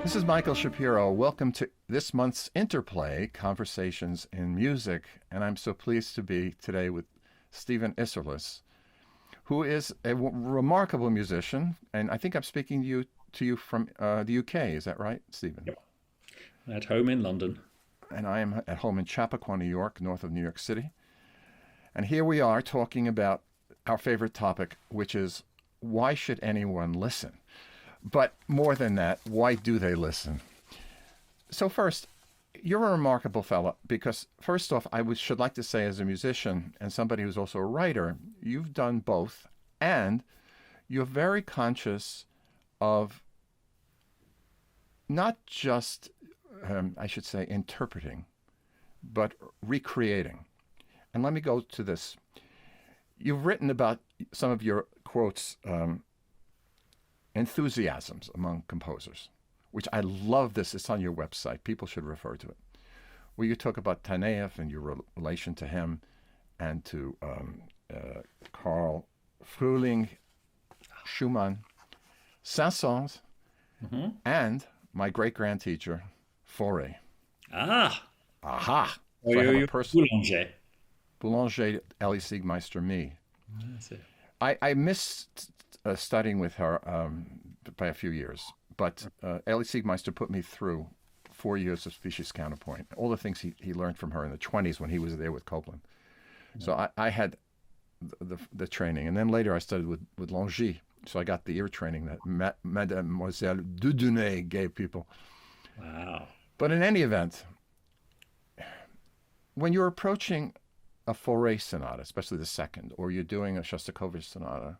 This is Michael Shapiro. Welcome to this month's Interplay, Conversations in Music. And I'm so pleased to be today with Steven Isserlis, who is a remarkable musician. And I think I'm speaking to you from the UK. Is that right, Steven? Yep. At home in London. And I am at home in Chappaqua, New York, north of New York City. And here we are talking about our favorite topic, which is why should anyone listen? But more than that, why do they listen? So first, you're a remarkable fellow because first off, should like to say as a musician and somebody who's also a writer, you've done both and you're very conscious of not just, I should say, interpreting, but recreating. And let me go to this. You've written about some of your quotes, enthusiasms among composers, which I love this. It's on your website. People should refer to it. Where you talk about Taneyev and your relation to him and to Karl Frühling, Schumann, Saint-Saëns, and my great-grand teacher, Fauré. Ah! Aha! Oh, So I have a you're person, Boulanger. Boulanger, Ellie Siegmeister, me. That's it. I missed studying with her by a few years, but Ellie Siegmeister put me through 4 years of species counterpoint, all the things he learned from her in the 20s when he was there with Copland. So I had the training, and then later I studied with Longy, so I got the ear training that Mademoiselle Dudunay gave people. Wow. But in any event, when you're approaching a Fauré sonata, especially the second, or you're doing a Shostakovich sonata,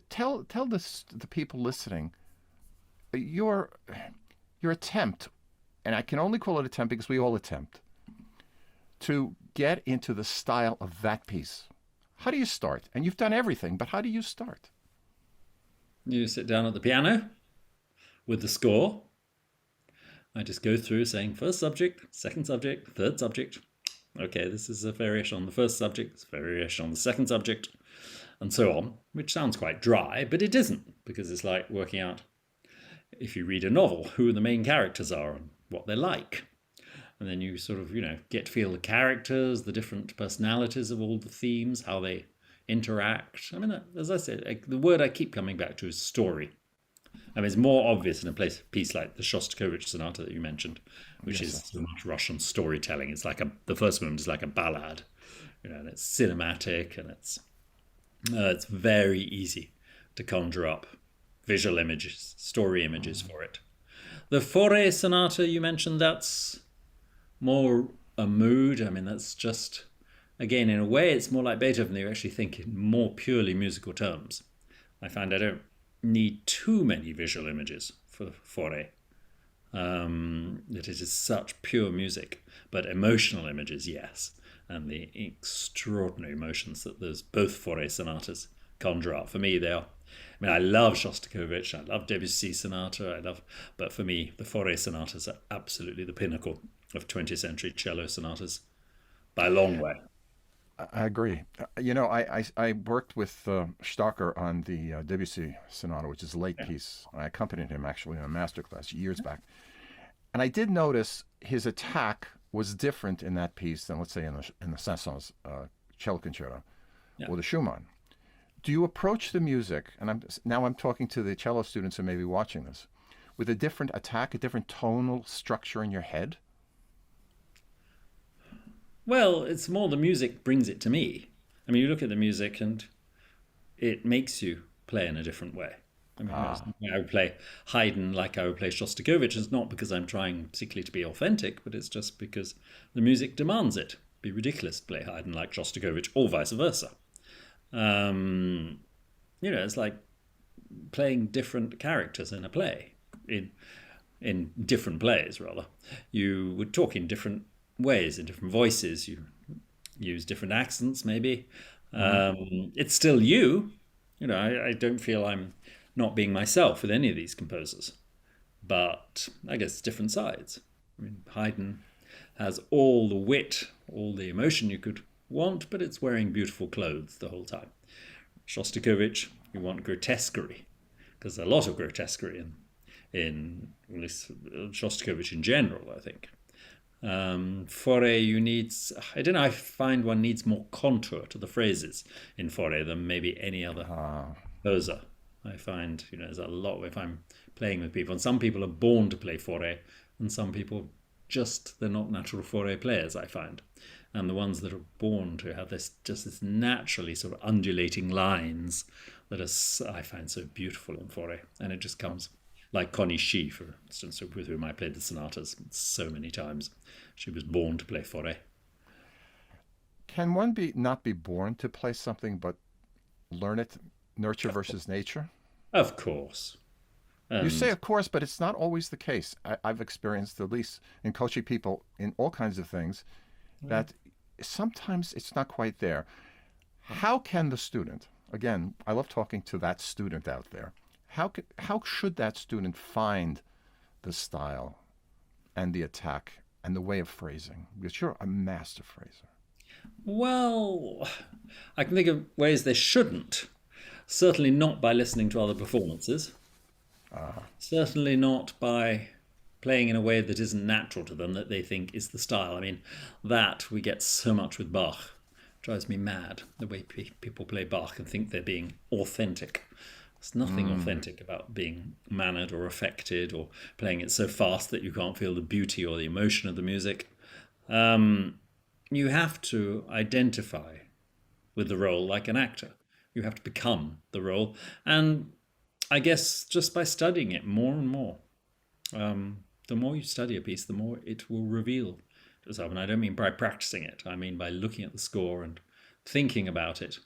tell the people listening your attempt, and I can only call it attempt because we all attempt, to get into the style of that piece. How do you start? And you've done everything, but how do you start? You sit down at the piano with the score. I just go through saying first subject, second subject, third subject. Okay, this is a variation on the first subject, it's a variation on the second subject, and so on, which sounds quite dry, but it isn't, because it's like working out, if you read a novel, who the main characters are and what they're like. And then you sort of, get to feel the characters, the different personalities of all the themes, how they interact. I mean, as I said, the word I keep coming back to is story. I mean, it's more obvious in a piece like the Shostakovich sonata that you mentioned, which Yes, is so much Russian storytelling. It's like the first movement is like a ballad, and it's cinematic, and it's very easy to conjure up visual images, story images for it. The Fauré sonata you mentioned, that's more a mood. I mean, that's just, again, in a way, it's more like Beethoven. You actually think in more purely musical terms. I find I don't need too many visual images for Fauré. That it is such pure music, but emotional images, yes, and the extraordinary emotions that both Fauré sonatas conjure up. For me, they are. I mean, I love Shostakovich, I love Debussy sonata, but for me, the Fauré sonatas are absolutely the pinnacle of 20th century cello sonatas by a long way. I agree. I worked with Starker on the Debussy sonata, which is a late Yeah. piece. I accompanied him actually in a masterclass years back. And I did notice his attack was different in that piece than, let's say, in the Saint-Saëns cello concerto Yeah. or the Schumann. Do you approach the music, and I'm talking to the cello students who may be watching this, with a different attack, a different tonal structure in your head? Well, it's more the music brings it to me. I mean, you look at the music and it makes you play in a different way. I mean, I would play Haydn like I would play Shostakovich. It's not because I'm trying particularly to be authentic, but it's just because the music demands it. It'd be ridiculous to play Haydn like Shostakovich or vice versa. It's like playing different characters in a play, in different plays rather. You would talk in different ways, in different voices. You use different accents, maybe. It's still you. I don't feel I'm not being myself with any of these composers, but I guess different sides. I mean, Haydn has all the wit, all the emotion you could want, but it's wearing beautiful clothes the whole time. Shostakovich, you want grotesquerie, because a lot of grotesquerie in Shostakovich in general, I think. Fauré, you need, I don't know, I find one needs more contour to the phrases in Fauré than maybe any other composer. I find, there's a lot if I'm playing with people, and some people are born to play Fauré, and some people they're not natural Fauré players, I find. And the ones that are born to have this naturally sort of undulating lines that I find so beautiful in Fauré, and it just comes. Like Connie Shi, for instance, with whom I played the sonatas so many times. She was born to play Fauré. Can one not be born to play something, but learn it, nurture versus nature? Of course. You say of course, but it's not always the case. I've experienced, at least in coaching people in all kinds of things, that sometimes it's not quite there. How can the student, again, I love talking to that student out there, how should that student find the style and the attack and the way of phrasing? Because you're a master phraser. Well, I can think of ways they shouldn't. Certainly not by listening to other performances. Certainly not by playing in a way that isn't natural to them, that they think is the style. I mean, that we get so much with Bach. It drives me mad, the way people play Bach and think they're being authentic. There's nothing authentic about being mannered or affected or playing it so fast that you can't feel the beauty or the emotion of the music. You have to identify with the role like an actor. You have to become the role. And I guess just by studying it more and more, the more you study a piece, the more it will reveal itself. And I don't mean by practicing it. I mean by looking at the score and thinking about it.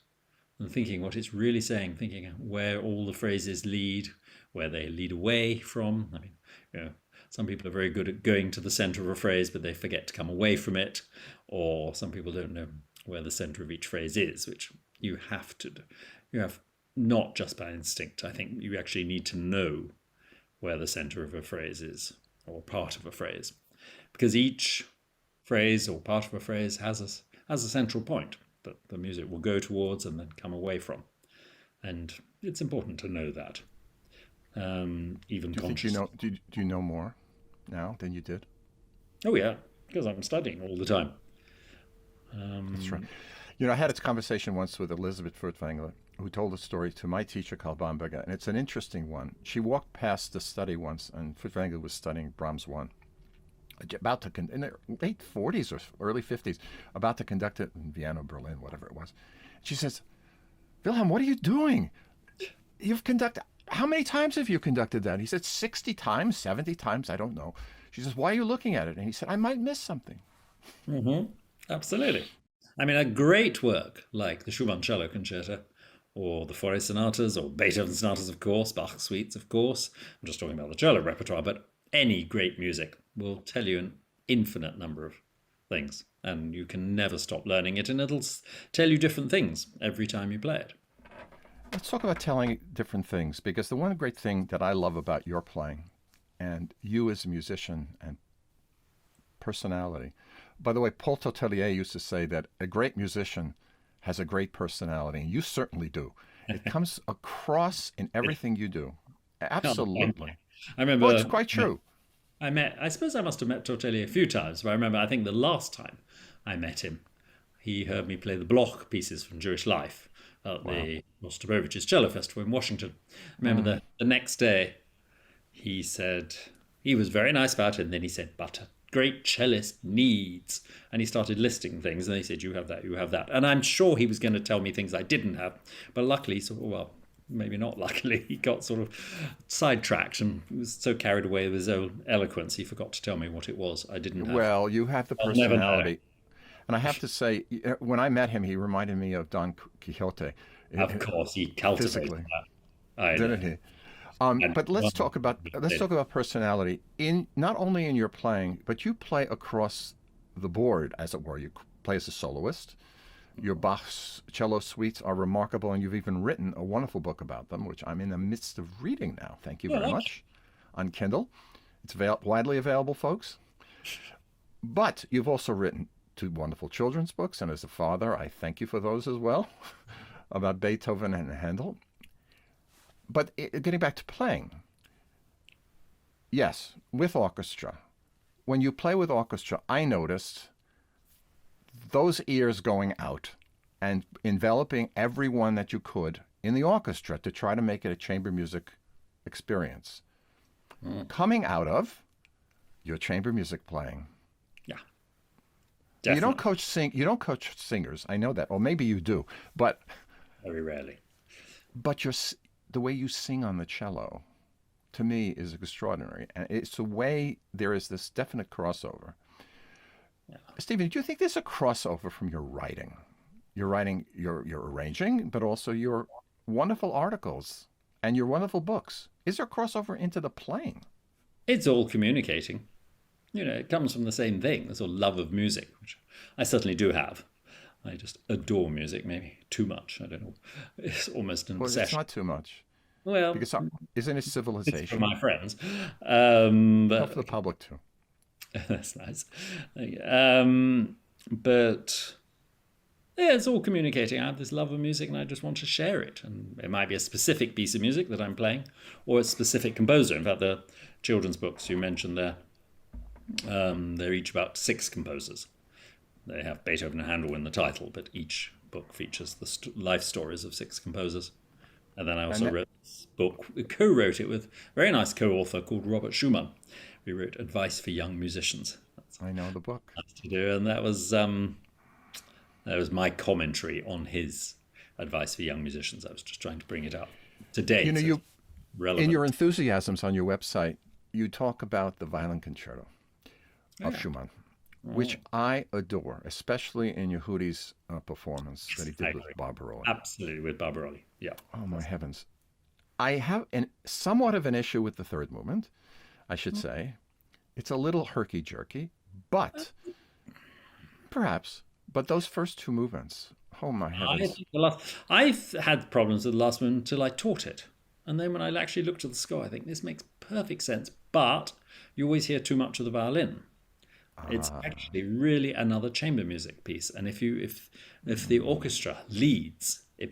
And thinking what it's really saying, thinking where all the phrases lead, where they lead away from. I mean, some people are very good at going to the center of a phrase, but they forget to come away from it. Or some people don't know where the center of each phrase is, which you have to do. You have not just by instinct. I think you actually need to know where the center of a phrase is, or part of a phrase. Because each phrase or part of a phrase has a central point that the music will go towards and then come away from. And it's important to know that, even consciously. Do you know more now than you did? Oh, yeah, because I'm studying all the time. That's right. I had a conversation once with Elizabeth Furtwängler, who told a story to my teacher, Karl Bamberger, and it's an interesting one. She walked past the study once, and Furtwängler was studying Brahms 1. About to in the late 40s or early 50s, about to conduct it in Vienna, Berlin, whatever it was. She says, "Wilhelm, what are you doing? You've conducted, how many times have you conducted that?" He said, 60 times, 70 times, I don't know. She says, "Why are you looking at it?" And he said, "I might miss something." Mm-hmm. Absolutely. I mean, a great work like the Schumann Cello Concerto, or the Fauré Sonatas, or Beethoven Sonatas, of course, Bach Suites, of course. I'm just talking about the cello repertoire, but any great music will tell you an infinite number of things, and you can never stop learning it, and it'll tell you different things every time you play it. Let's talk about telling different things, because the one great thing that I love about your playing, and you as a musician and personality. By the way, Paul Totelier used to say that a great musician has a great personality, and you certainly do. It comes across in everything you do. Absolutely. I remember. Well, it's quite true. I suppose I must have met Tortelli a few times, but I think the last time I met him, he heard me play the Bloch pieces from Jewish Life at the Rostropovich's Cello Festival in Washington. I remember the next day, he said, he was very nice about it, and then he said, "But a great cellist needs," and he started listing things, and he said, you have that. And I'm sure he was going to tell me things I didn't have, but luckily, maybe not luckily, he got sort of sidetracked and was so carried away with his own eloquence, he forgot to tell me what it was I didn't have. Well, you have the personality. And I have to say, when I met him, he reminded me of Don Quixote. Of course, he cultivated that. Didn't he? But let's talk about personality. Not only in your playing, but you play across the board, as it were. You play as a soloist. Your Bach's cello suites are remarkable, and you've even written a wonderful book about them, which I'm in the midst of reading now. Thank you very much. On Kindle. It's widely available, folks. But you've also written 2 wonderful children's books, and as a father, I thank you for those as well, about Beethoven and Handel. But getting back to playing, yes, with orchestra. When you play with orchestra, I noticed those ears going out and enveloping everyone that you could in the orchestra to try to make it a chamber music experience. Coming out of your chamber music playing. Yeah, You don't definitely. you don't coach singers. I know that. Or maybe you do. But Very rarely. your the way you sing on the cello to me is extraordinary. And it's the way there is this definite crossover. Yeah. Stephen, do you think there's a crossover from your writing? Your writing, your arranging, but also your wonderful articles and your wonderful books. Is there a crossover into the playing? It's all communicating. It comes from the same thing, the sort of love of music, which I certainly do have. I just adore music, maybe too much. I don't know. It's almost an Well, it's obsession. not too much Well, because isn't it it's for civilization? my friends. Not for But the public too. that's nice. But yeah, it's all communicating. I have this love of music and I just want to share it. And it might be a specific piece of music that I'm playing or a specific composer. In fact, the children's books you mentioned there, they're each about 6 composers. They have Beethoven and Handel in the title, but each book features the life stories of 6 composers. And then I And also that, wrote this book, co-wrote it with a very nice co-author called Robert Schumann. We wrote Advice for Young Musicians. That's I know the book. nice to do, and that was my commentary on his advice for young musicians. I was just trying to bring it up to You date, know, so it's you in relevant. your enthusiasms on your website, you talk about the violin concerto Oh, of yeah. Schumann, which Oh, I adore, especially in Yehudi's performance that he I did with agree. Barbaroli. Absolutely, with Barbaroli. Yeah. Oh my heavens! I have somewhat of an issue with the third movement, I should say. It's a little herky jerky, but perhaps. But those first 2 movements, oh my I heavens! think I've had problems with the last one until I taught it. And then when I actually looked at the score, I think this makes perfect sense. But you always hear too much of the violin. It's Ah, actually really another chamber music piece. And if the orchestra leads, it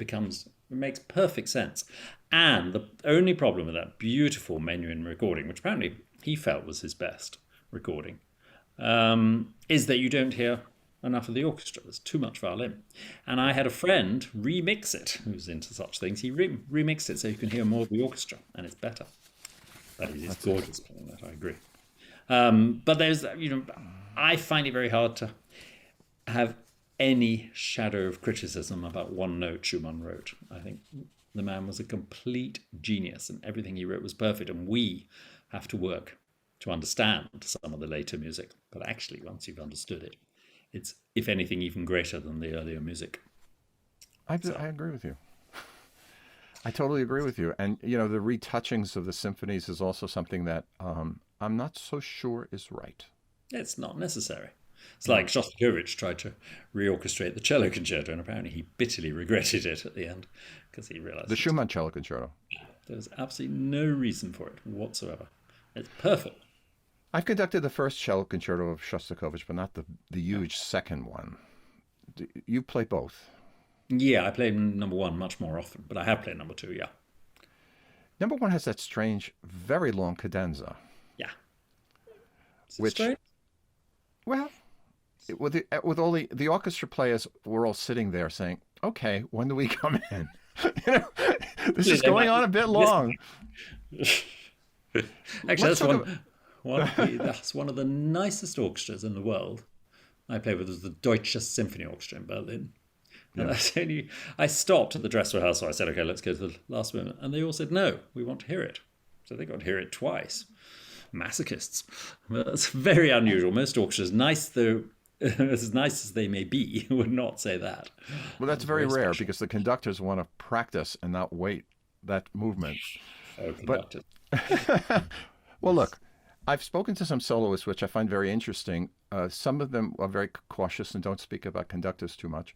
makes perfect sense. And the only problem with that beautiful Menuhin recording, which apparently he felt was his best recording, is that you don't hear enough of the orchestra. There's too much violin. And I had a friend remix it who's into such things. He remixed it so you can hear more of the orchestra, and it's better. That is, it's that's it. gorgeous playing that, I agree. But I find it very hard to have any shadow of criticism about one note Schumann wrote. I think the man was a complete genius and everything he wrote was perfect. And we have to work to understand some of the later music. But actually, once you've understood it, it's, if anything, even greater than the earlier music. So, I agree with you. I totally agree with you. And the retouchings of the symphonies is also something that I'm not so sure is right. it's not necessary. It's like No, Shostakovich tried to reorchestrate the cello concerto, and apparently he bitterly regretted it at the end because he the realized Schumann cello concerto. there was absolutely no reason for it whatsoever. It's perfect. I've conducted the first cello concerto of Shostakovich, but not the Yeah. huge second one. You play both. Yeah, I play number 1 much more often, but I have played number 2. Yeah, Number one has that strange, very long cadenza, yeah. Is it which, straight? well, with all the orchestra players were all sitting there saying, "Okay, when do we come in?" you know, this Actually, is they going might on be a bit long. listening. Actually, Let's talk about. that's one of the nicest orchestras in the world. I played with the Deutsche Symphony Orchestra in Berlin. And Yeah. I stopped at the dress rehearsal. I said, okay, let's go to the last moment. And they all said, no, we want to hear it. So they got to hear it twice. Masochists. Well, that's very unusual. Most orchestras, nice though, as nice as they may be, would not say that. Well, That that's was very very rare special. because the conductors want to practice and not wait that movement. Oh, But conducted. well, look, I've spoken to some soloists, which I find very interesting. Some of them are very cautious and don't speak about conductors too much.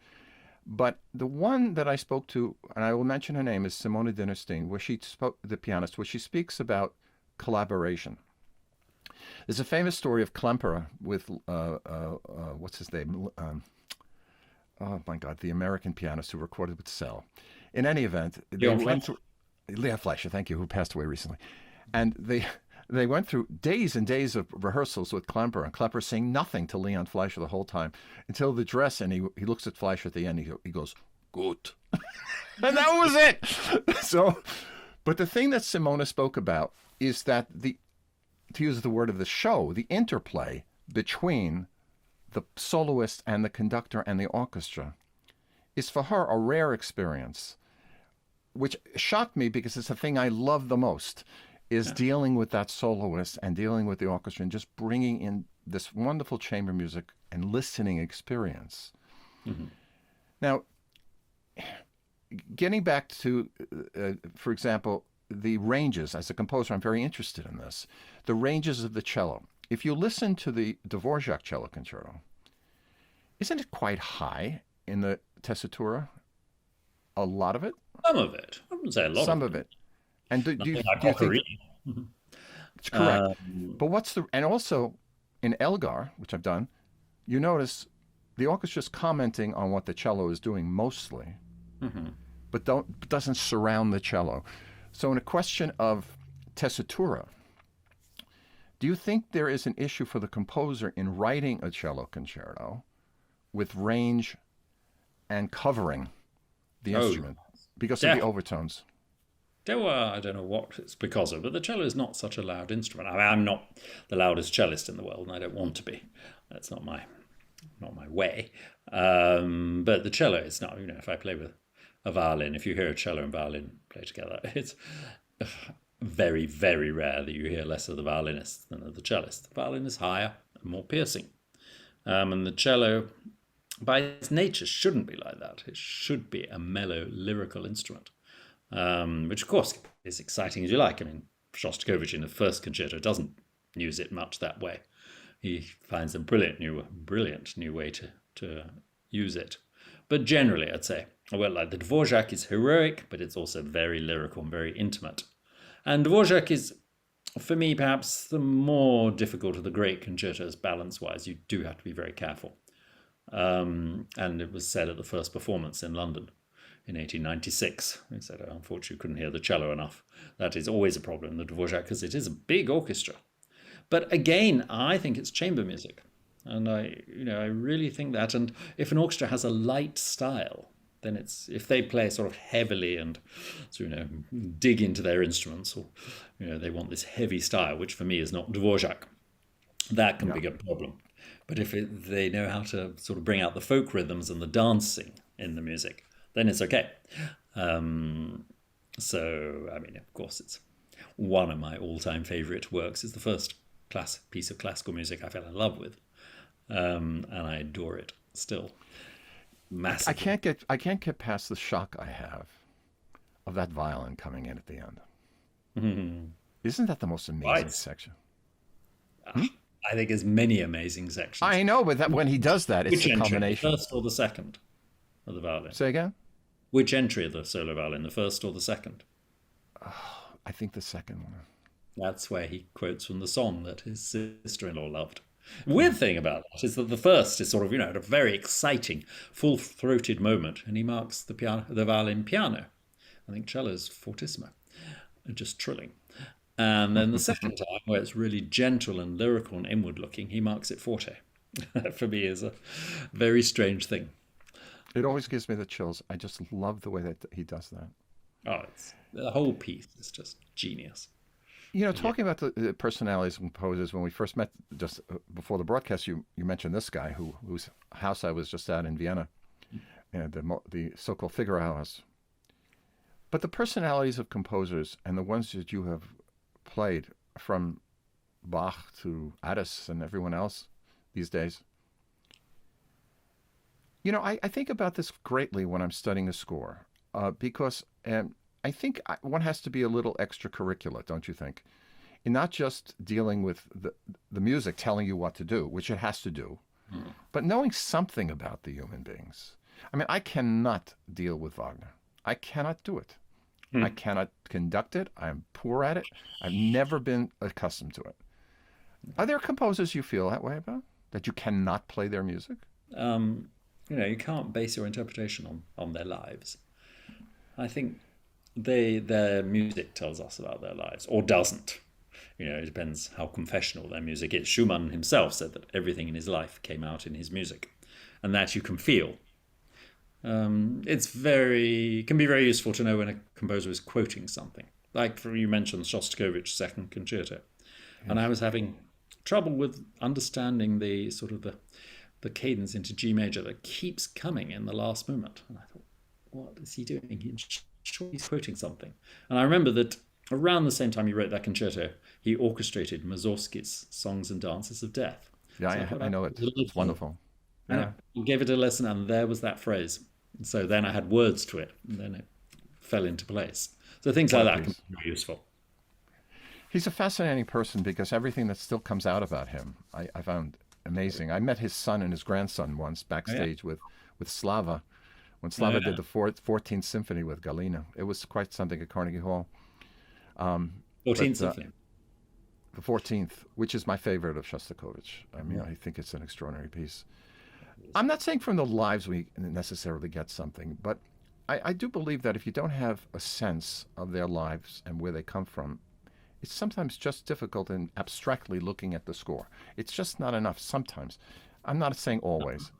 But the one that I spoke to, and I will mention her name, is Simone Dinnerstein, where she spoke, the pianist, where she speaks about collaboration. There's a famous story of Klemperer with, what's his name? Oh my God, the American pianist who recorded with Cell. In any event, they Bjorn went Fletcher. through. Leon Fleischer, thank you, who passed away recently. And they went through days and days of rehearsals with Klemper, and Klemper saying nothing to Leon Fleischer the whole time until the dress, and he looks at Fleischer at the end, he goes, "Good." And that was it. So, but the thing that Simona spoke about is that to use the word of the show, the interplay between the soloist and the conductor and the orchestra is for her a rare experience, which shocked me because it's the thing I love the most, is dealing with that soloist and dealing with the orchestra and just bringing in this wonderful chamber music and listening experience. Mm-hmm. Now, getting back to, for example, the ranges, as a composer, I'm very interested in this. The ranges of the cello. If you listen to the Dvorak cello concerto, isn't it quite high in the tessitura? A lot of it? Some of it. I wouldn't say a lot Some of it. And do you think... Mm-hmm. It's correct. But and also in Elgar, which I've done, you notice the orchestra's commenting on what the cello is doing mostly, mm-hmm. but doesn't surround the cello. So in a question of tessitura, do you think there is an issue for the composer in writing a cello concerto with range and covering the instrument because of the overtones? I don't know what it's because of, but the cello is not such a loud instrument. I mean, I'm not the loudest cellist in the world, and I don't want to be. That's not my way. But the cello is not. If I play with a violin, if you hear a cello and violin play together, it's very, very rare that you hear less of the violinist than of the cellist. The violin is higher and more piercing, and the cello, by its nature, shouldn't be like that. It should be a mellow, lyrical instrument. Which, of course, is exciting as you like. I mean, Shostakovich in the first concerto doesn't use it much that way. He finds a brilliant new way to use it. But generally, I'd say, well, like the Dvorak is heroic, but it's also very lyrical and very intimate. And Dvorak is, for me, perhaps the more difficult of the great concertos balance-wise. You do have to be very careful. And it was said at the first performance in London in 1896. He said, unfortunately, couldn't hear the cello enough. That is always a problem, the Dvorak, because it is a big orchestra. But again, I think it's chamber music. And I really think that. And if an orchestra has a light style, then if they play sort of heavily and dig into their instruments, or they want this heavy style, which for me is not Dvorak, that can be a problem. But if they know how to sort of bring out the folk rhythms and the dancing in the music, then it's okay. So, I mean, of course, it's one of my all-time favorite works. It's the first piece of classical music I fell in love with, and I adore it still. Massively. I can't get past the shock I have of that violin coming in at the end. Mm-hmm. Isn't that the most amazing section? I think there's many amazing sections. I know, but when he does that, it's a combination. The first or the second of the violin? Say again? Which entry of the solo violin, the first or the second? Oh, I think the second one. That's where he quotes from the song that his sister-in-law loved. Weird thing about that is that the first is sort of, at a very exciting, full-throated moment, and he marks the violin piano. I think cello's fortissimo, just trilling. And then the second time, where it's really gentle and lyrical and inward-looking, he marks it forte. That, for me, is a very strange thing. It always gives me the chills. I just love the way that he does that. Oh, the whole piece is just genius. Talking about the personalities of composers, when we first met just before the broadcast, you mentioned this guy whose house I was just at in Vienna, and the so-called Figaro House. But the personalities of composers and the ones that you have played, from Bach to Addis and everyone else these days, I think about this greatly when I'm studying a score, because I think one has to be a little extracurricular, don't you think? In not just dealing with the music telling you what to do, which it has to do, but knowing something about the human beings. I mean, I cannot deal with Wagner. I cannot do it. I cannot conduct it. I'm poor at it. I've never been accustomed to it. Are there composers you feel that way about? That you cannot play their music? You can't base your interpretation on their lives. I think their music tells us about their lives, or doesn't. It depends how confessional their music is. Schumann himself said that everything in his life came out in his music, and that you can feel. Can be very useful to know when a composer is quoting something. Like you mentioned Shostakovich's Second Concerto, and I was having trouble with understanding the cadence into G major that keeps coming in the last movement. And I thought, what is he doing? He's quoting something. And I remember that around the same time he wrote that concerto, he orchestrated Mussorgsky's Songs and Dances of Death. Yeah, So I know it. It's wonderful. Yeah. I gave it a lesson, and there was that phrase. So then I had words to it, and then it fell into place. So things like that can be very useful. He's a fascinating person because everything that still comes out about him, I found amazing. I met his son and his grandson once backstage with Slava, when Slava did the 14th Symphony with Galina. It was quite something at Carnegie Hall. 14th Symphony. The 14th, which is my favorite of Shostakovich. I mean, I think it's an extraordinary piece. I'm not saying from the lives we necessarily get something, but I do believe that if you don't have a sense of their lives and where they come from, it's sometimes just difficult in abstractly looking at the score. It's just not enough sometimes. I'm not saying always.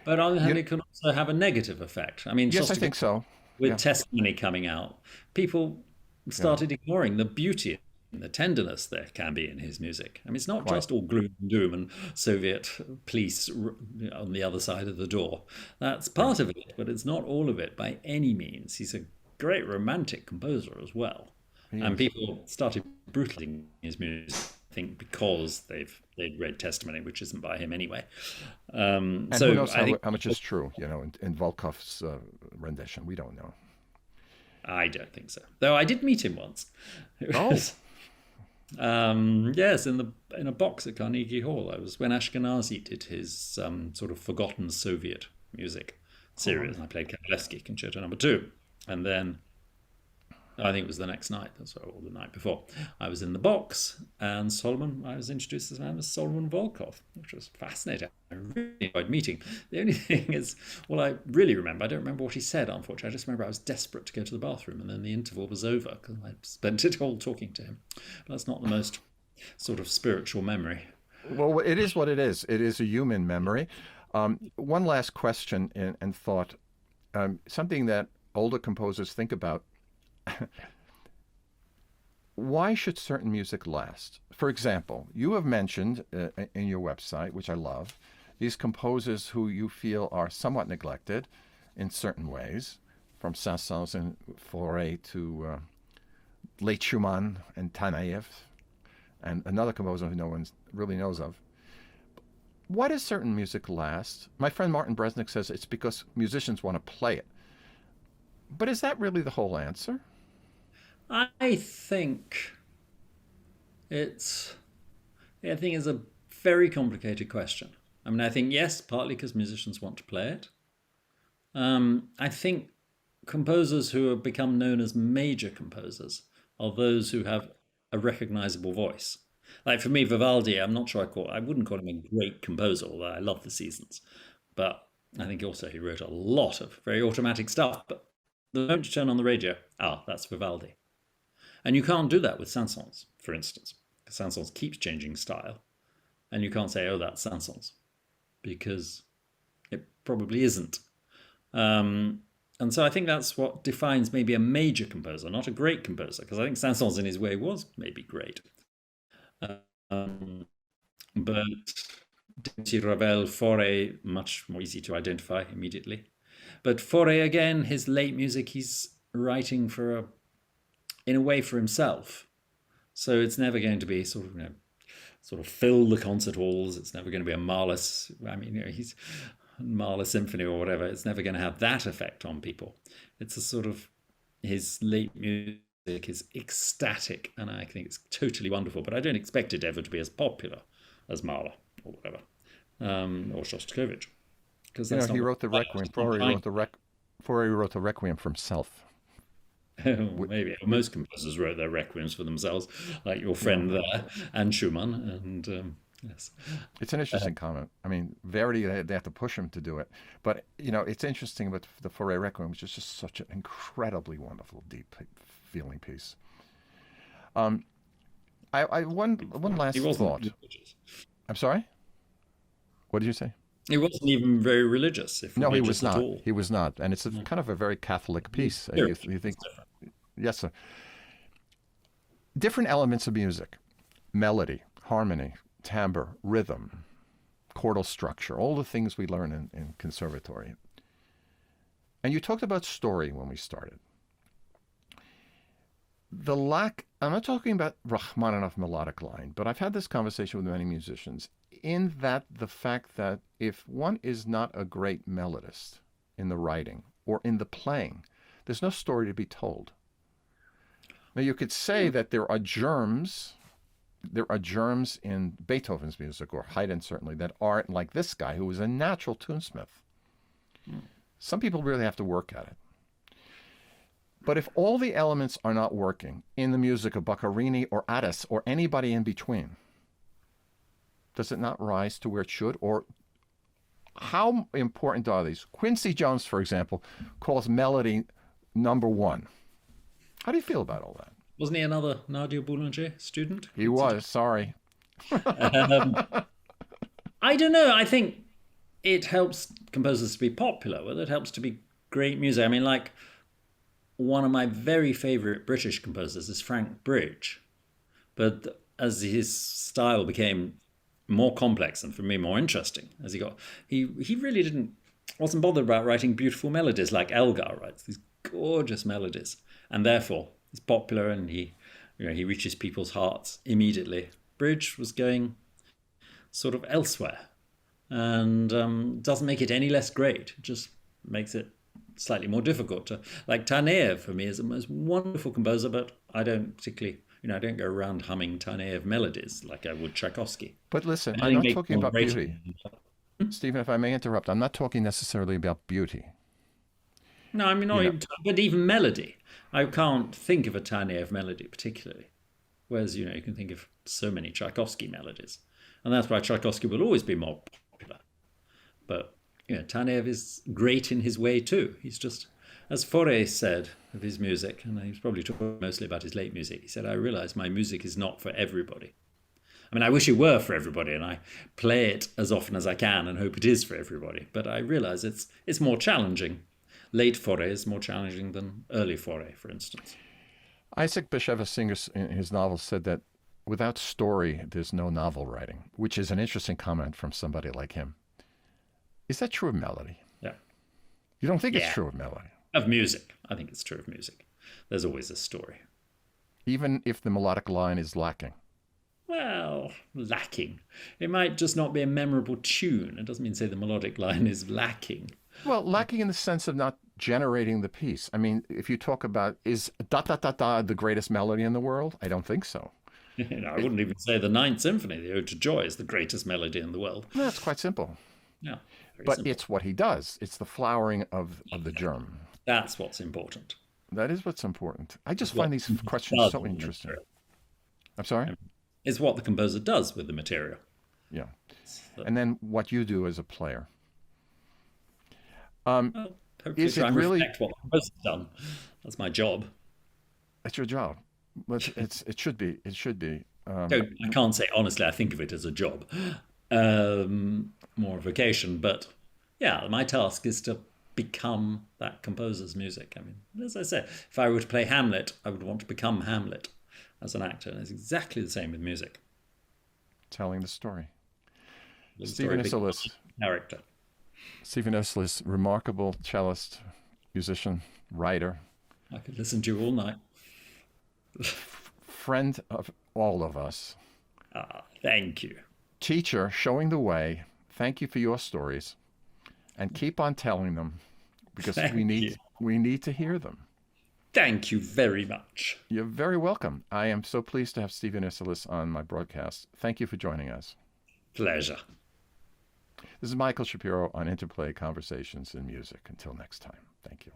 But on the other hand, it can also have a negative effect. I mean, yes, I think so. With testimony coming out, people started ignoring the beauty and the tenderness there can be in his music. I mean, it's not just all gloom and doom and Soviet police on the other side of the door. That's part of it, but it's not all of it by any means. He's a great romantic composer as well. And people started brutalizing his music, I think, because they'd read testimony, which isn't by him anyway. And so who knows how much is true, in Volkov's rendition? We don't know. I don't think so. Though I did meet him once. Yes, in a box at Carnegie Hall. I was when Ashkenazi did his sort of forgotten Soviet music series. I played Kavalevsky Concerto No. 2, and then I think it was the next night, or the night before. I was in the box, and I was introduced as a man as Solomon Volkov, which was fascinating. I really enjoyed meeting. The only thing is, I really remember, I don't remember what he said, unfortunately. I just remember I was desperate to go to the bathroom, and then the interval was over, because I spent it all talking to him. But that's not the most sort of spiritual memory. Well, it is what it is. It is a human memory. One last question and thought, something that older composers think about. Why should certain music last? For example, you have mentioned in your website, which I love, these composers who you feel are somewhat neglected in certain ways, from Saint-Saëns and Fauré to late Schumann and Taneyev, and another composer who no one really knows of. Why does certain music last? My friend Martin Bresnik says it's because musicians want to play it. But is that really the whole answer? I think it's a very complicated question. I mean, I think, yes, partly because musicians want to play it. I think composers who have become known as major composers are those who have a recognizable voice. Like for me, Vivaldi, I'm not sure I wouldn't call him a great composer, although I love the Seasons. But I think also he wrote a lot of very automatic stuff. But the moment you turn on the radio, that's Vivaldi. And you can't do that with Saint-Saëns, for instance. Saint-Saëns keeps changing style. And you can't say, that's Saint-Saëns, because it probably isn't. And so I think that's what defines maybe a major composer, not a great composer, because I think Saint-Saëns in his way was maybe great. But Debussy, Ravel, Fauré, much more easy to identify immediately. But Fauré, again, his late music, he's writing in a way for himself. So it's never going to be sort of fill the concert halls. It's never going to be a Mahler, he's Mahler symphony or whatever. It's never going to have that effect on people. It's a sort of, his late music is ecstatic, and I think it's totally wonderful, but I don't expect it ever to be as popular as Mahler or whatever, or Shostakovich. Because he wrote the Requiem. Fauré wrote the Requiem for himself. Maybe most composers wrote their requiems for themselves, like your friend there, and Schumann, and Yes. It's an interesting comment. I mean, Verdi, they have to push him to do it. But, it's interesting about the Fauré Requiem, which is just such an incredibly wonderful, deep feeling piece. One last He wasn't thought. religious. I'm sorry? What did you say? He wasn't even very religious, if No, he was religious at not. all. He was not. And it's kind of a very Catholic piece. You think, yes, sir. Different elements of music, melody, harmony, timbre, rhythm, chordal structure, all the things we learn in conservatory. And you talked about story when we started. I'm not talking about Rachmaninoff melodic line, but I've had this conversation with many musicians, in that the fact that if one is not a great melodist in the writing or in the playing, there's no story to be told. Now, you could say that there are germs in Beethoven's music, or Haydn certainly, that aren't like this guy who was a natural tunesmith. Some people really have to work at it. But if all the elements are not working in the music of Boccherini or Addis or anybody in between, does it not rise to where it should? Or how important are these? Quincy Jones, for example, calls melody number one. How do you feel about all that? Wasn't he another Nadia Boulanger student? He was, sorry. I don't know. I think it helps composers to be popular. Well, it helps to be great music. I mean, like, one of my very favorite British composers is Frank Bridge. But as his style became more complex and for me more interesting, as he really wasn't bothered about writing beautiful melodies like Elgar writes, these gorgeous melodies. And therefore, he's popular and he reaches people's hearts immediately. Bridge was going sort of elsewhere, and doesn't make it any less great. It just makes it slightly more difficult to, like, Taneyev for me is the most wonderful composer, but I don't particularly, I don't go around humming Taneyev melodies like I would Tchaikovsky. But listen, I'm not talking about beauty. Stephen, if I may interrupt, I'm not talking necessarily about beauty. No, I mean, but even melody. I can't think of a Taneyev melody particularly. Whereas, you can think of so many Tchaikovsky melodies. And that's why Tchaikovsky will always be more popular. But, Taneyev is great in his way too. He's just, as Fauré said of his music, and he was probably talking mostly about his late music, he said, I realize my music is not for everybody. I mean, I wish it were for everybody, and I play it as often as I can and hope it is for everybody. But I realize it's more challenging. Late Fauré is more challenging than early Fauré, for instance. Isaac Bashevis Singer, in his novel, said that without story, there's no novel writing, which is an interesting comment from somebody like him. Is that true of melody? Yeah. You don't think it's true of melody? Of music. I think it's true of music. There's always a story. Even if the melodic line is lacking? Well, lacking. It might just not be a memorable tune. It doesn't mean to say the melodic line is lacking. Well, lacking in the sense of not generating the piece. I mean, if you talk about, is da-da-da-da the greatest melody in the world? I don't think so. I wouldn't even say the Ninth Symphony, the Ode to Joy, is the greatest melody in the world. No, that's quite simple. Yeah, but simple. It's what he does. It's the flowering of the germ. That's what's important. That is what's important. I just find these questions so interesting. I'm sorry? It's what the composer does with the material. Yeah. And then what you do as a player. Hopefully is try it and really reflect what the composer's done. That's my job. That's your job. It should be. It should be. I can't say honestly I think of it as a job. More a vocation. But yeah, my task is to become that composer's music. I mean, as I said, if I were to play Hamlet, I would want to become Hamlet as an actor. And it's exactly the same with music. Telling the story. Steven Isserlis. Character. Steven Isserlis, remarkable cellist, musician, writer. I could listen to you all night. Friend of all of us. Thank you. Teacher, showing the way. Thank you for your stories. And keep on telling them, because we need to hear them. Thank you very much. You're very welcome. I am so pleased to have Steven Isserlis on my broadcast. Thank you for joining us. Pleasure. This is Michael Shapiro on Interplay Conversations in Music. Until next time, thank you.